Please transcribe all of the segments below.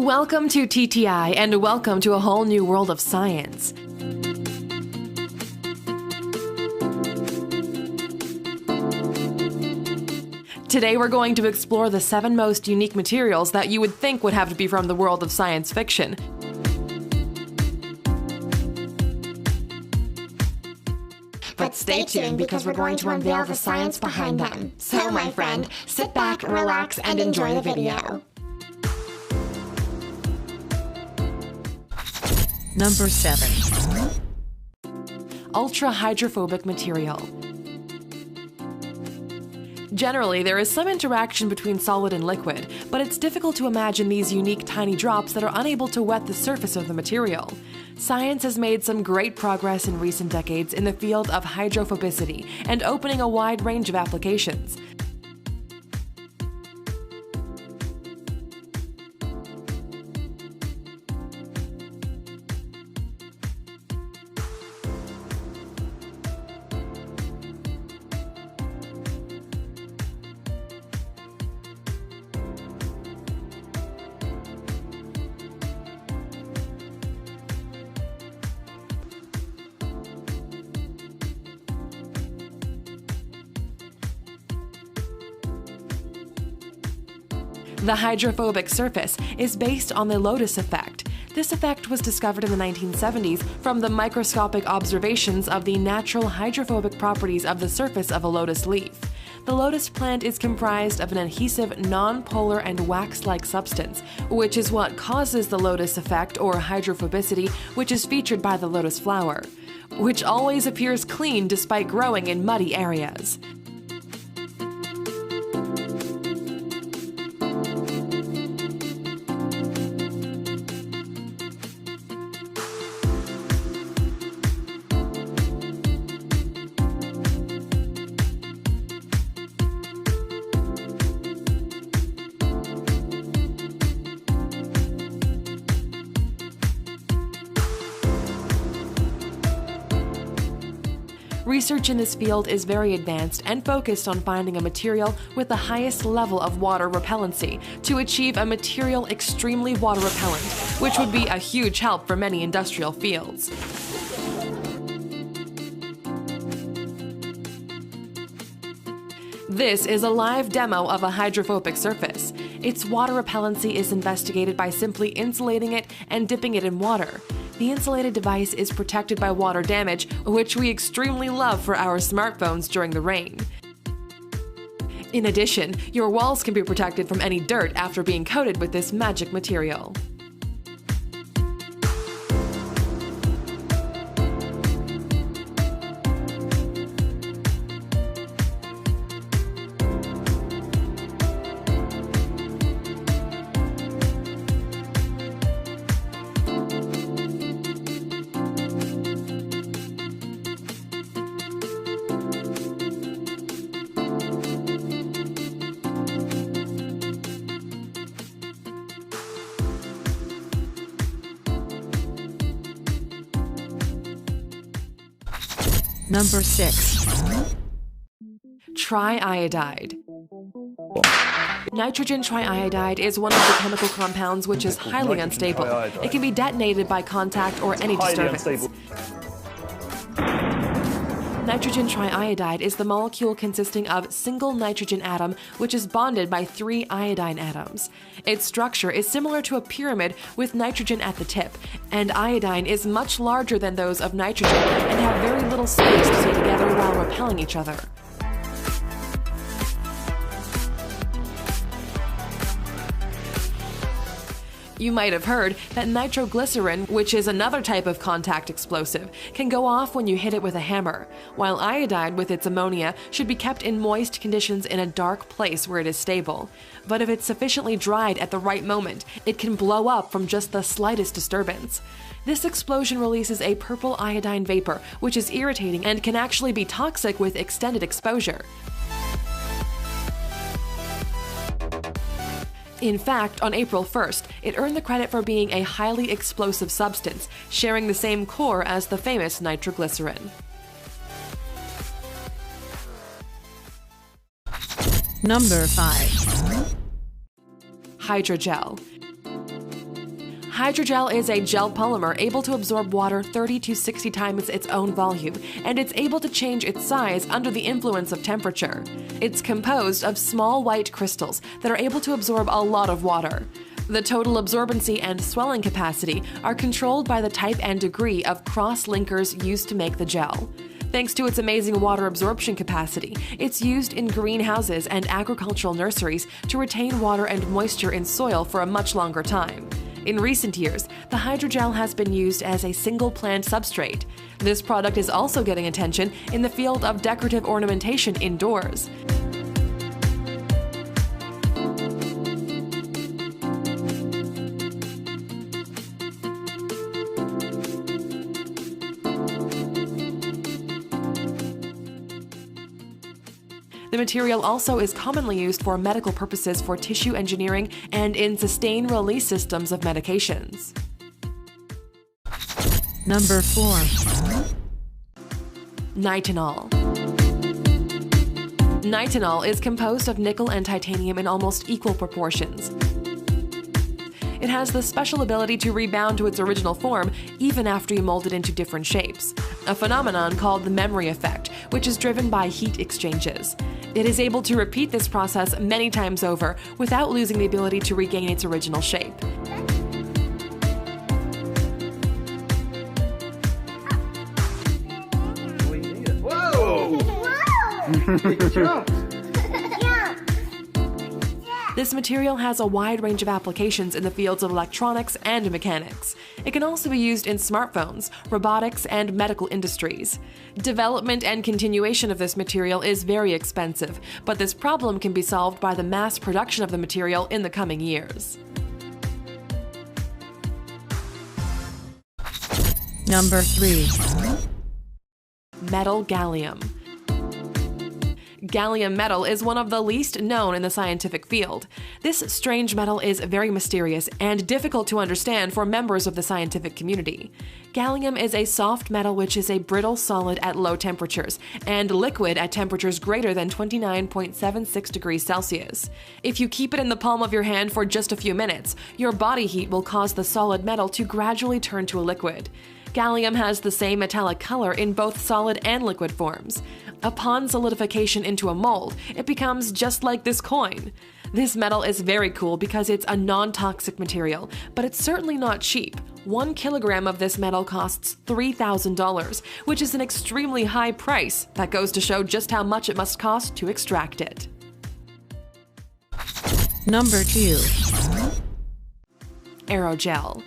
Welcome to TTI and welcome to a whole new world of science. Today we're going to explore the 7 most unique materials that you would think would have to be from the world of science fiction. But stay tuned because we're going to unveil the science behind them. So, my friend, sit back, relax, and enjoy the video. Number 7. Ultra-hydrophobic material. Generally, there is some interaction between solid and liquid, but it's difficult to imagine these unique tiny drops that are unable to wet the surface of the material. Science has made some great progress in recent decades in the field of hydrophobicity and opening a wide range of applications. The hydrophobic surface is based on the lotus effect. This effect was discovered in the 1970s from the microscopic observations of the natural hydrophobic properties of the surface of a lotus leaf. The lotus plant is comprised of an adhesive, non-polar, and wax-like substance, which is what causes the lotus effect or hydrophobicity, which is featured by the lotus flower, which always appears clean despite growing in muddy areas. Research in this field is very advanced and focused on finding a material with the highest level of water repellency to achieve a material extremely water repellent, which would be a huge help for many industrial fields. This is a live demo of a hydrophobic surface. Its water repellency is investigated by simply insulating it and dipping it in water. The insulated device is protected by water damage, which we extremely love for our smartphones during the rain. In addition, your walls can be protected from any dirt after being coated with this magic material. Number 6. Triiodide. Nitrogen triiodide is one of the chemical compounds which is highly unstable. It can be detonated by contact or any disturbance. Nitrogen triiodide is the molecule consisting of single nitrogen atom which is bonded by 3 iodine atoms. Its structure is similar to a pyramid with nitrogen at the tip, and iodine is much larger than those of nitrogen and have very little space to stay together while repelling each other. You might have heard that nitroglycerin, which is another type of contact explosive, can go off when you hit it with a hammer, while iodide with its ammonia should be kept in moist conditions in a dark place where it is stable. But if it's sufficiently dried at the right moment, it can blow up from just the slightest disturbance. This explosion releases a purple iodine vapor, which is irritating and can actually be toxic with extended exposure. In fact, on April 1st, it earned the credit for being a highly explosive substance, sharing the same core as the famous nitroglycerin. Number 5. Hydrogel. Hydrogel is a gel polymer able to absorb water 30 to 60 times its own volume, and it's able to change its size under the influence of temperature. It's composed of small white crystals that are able to absorb a lot of water. The total absorbency and swelling capacity are controlled by the type and degree of cross-linkers used to make the gel. Thanks to its amazing water absorption capacity, it's used in greenhouses and agricultural nurseries to retain water and moisture in soil for a much longer time. In recent years, the hydrogel has been used as a single plant substrate. This product is also getting attention in the field of decorative ornamentation indoors. The material also is commonly used for medical purposes for tissue engineering and in sustained-release systems of medications. Number 4. Nitinol. Nitinol is composed of nickel and titanium in almost equal proportions. It has the special ability to rebound to its original form even after you mold it into different shapes, a phenomenon called the memory effect, which is driven by heat exchanges. It is able to repeat this process many times over without losing the ability to regain its original shape. Whoa! Big jump! This material has a wide range of applications in the fields of electronics and mechanics. It can also be used in smartphones, robotics, and medical industries. Development and continuation of this material is very expensive, but this problem can be solved by the mass production of the material in the coming years. Number 3. Metal gallium. Gallium metal is one of the least known in the scientific field. This strange metal is very mysterious and difficult to understand for members of the scientific community. Gallium is a soft metal which is a brittle solid at low temperatures and liquid at temperatures greater than 29.76 degrees Celsius. If you keep it in the palm of your hand for just a few minutes, your body heat will cause the solid metal to gradually turn to a liquid. Gallium has the same metallic color in both solid and liquid forms. Upon solidification into a mold, it becomes just like this coin. This metal is very cool because it's a non-toxic material, but it's certainly not cheap. 1 kilogram of this metal costs $3,000, which is an extremely high price that goes to show just how much it must cost to extract it. Number 2. Aerogel.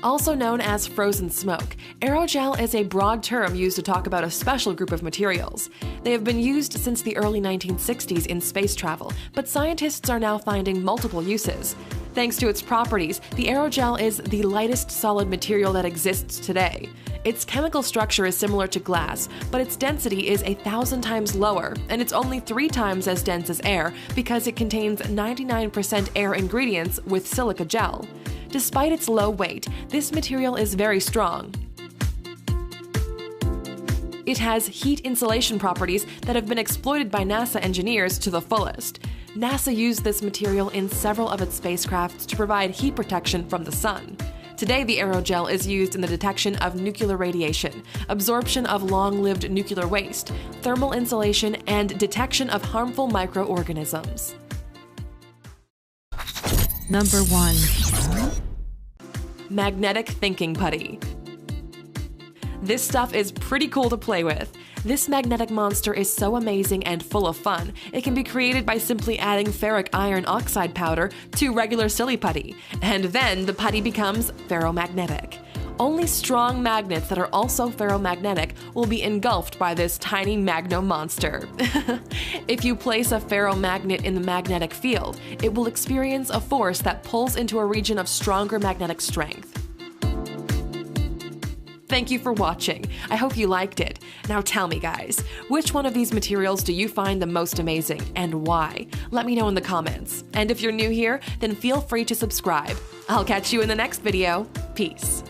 Also known as frozen smoke, aerogel is a broad term used to talk about a special group of materials. They have been used since the early 1960s in space travel, but scientists are now finding multiple uses. Thanks to its properties, the aerogel is the lightest solid material that exists today. Its chemical structure is similar to glass, but its density is 1,000 times lower, and it's only 3 times as dense as air because it contains 99% air ingredients with silica gel. Despite its low weight, this material is very strong. It has heat insulation properties that have been exploited by NASA engineers to the fullest. NASA used this material in several of its spacecrafts to provide heat protection from the sun. Today, the aerogel is used in the detection of nuclear radiation, absorption of long-lived nuclear waste, thermal insulation, and detection of harmful microorganisms. Number 1. Magnetic thinking putty. This stuff is pretty cool to play with. This magnetic monster is so amazing and full of fun, it can be created by simply adding ferric iron oxide powder to regular silly putty, and then the putty becomes ferromagnetic. Only strong magnets that are also ferromagnetic will be engulfed by this tiny magno monster. If you place a ferromagnet in the magnetic field, it will experience a force that pulls into a region of stronger magnetic strength. Thank you for watching. I hope you liked it. Now tell me guys, which one of these materials do you find the most amazing and why? Let me know in the comments. And if you're new here, then feel free to subscribe. I'll catch you in the next video. Peace.